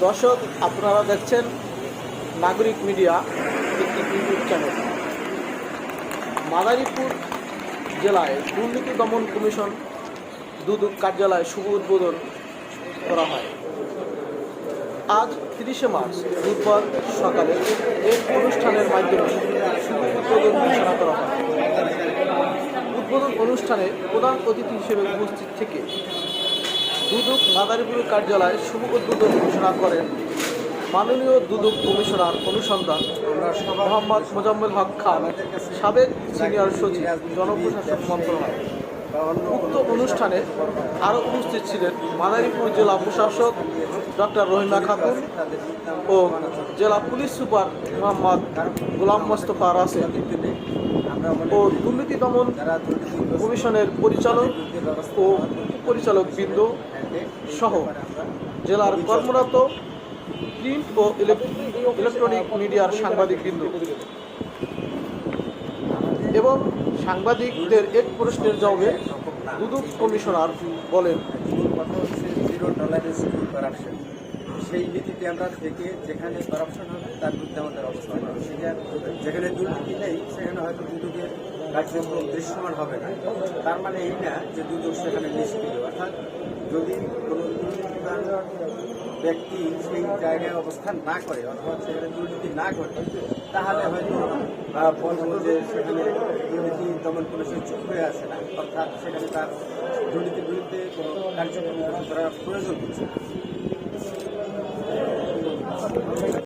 দর্শক, আপনারা দেখছেন নাগরিক মিডিয়া, একটি ইউটিউব চ্যানেল। মাদারীপুর জেলায় দুর্নীতি দমন কমিশন দুদক কার্যালয় শুভ উদ্বোধন করা হয়। আজ 30শে মার্চ বুধবার সকালে এই অনুষ্ঠানের মাধ্যমে শুভ উদ্বোধন ঘোষণা করা হয়। উদ্বোধন অনুষ্ঠানে প্রধান অতিথি হিসেবে উপস্থিত থেকে দুদক মাদারীপুর কার্যালয়ে শুভ উদ্বোধন ঘোষণা করেন মাননীয় দুদক কমিশনার অনুসন্ধান মোহাম্মদ মোজাম্মেল হক খান, সাবেক সিনিয়র সচিব, জনপ্রশাসন মন্ত্রণালয়। উক্ত অনুষ্ঠানে আরও উপস্থিত ছিলেন মাদারীপুর জেলা প্রশাসক ডক্টর রহিমা খাতুন ও জেলা পুলিশ সুপার মোহাম্মদ গোলাম মোস্তফা রাসেল ও দুর্নীতি দমন কমিশনের পরিচালক ও উপপরিচালক বৃন্দ সহ জেলার কর্মরত প্রিন্ট ও ইলেকট্রনিক মিডিয়ার সাংবাদিকবৃন্দ। এবং সাংবাদিকদের এক প্রশ্নের জবাবে দুদক কমিশনার বলেন, জিরো টলারেন্স টু করাপশন। সেই নীতিতে আমরা থেকে যেখানে করাপশন হবে তার বিরুদ্ধে আমাদের অবস্থান হবে। যেখানে দুর্নীতি নেই সেখানে হয়তো দুদকের কার্যক্রম দৃশ্যমান হবে না। তার মানে এই না যে দুদক সেখানে নিষ্ক্রিয়। অর্থাৎ যদি কোনো দুর্নীতিবান ব্যক্তি সেই জায়গায় অবস্থান না করে অথবা সেখানে দুর্নীতি না করে তাহলে হয়তো বলবো যে সেখানে দুর্নীতি দমন কমিশন চুপ হয়ে আসে না, অর্থাৎ সেখানে তার দুর্নীতির বিরুদ্ধে কোনো কার্যক্রম করার প্রয়োজন হচ্ছে।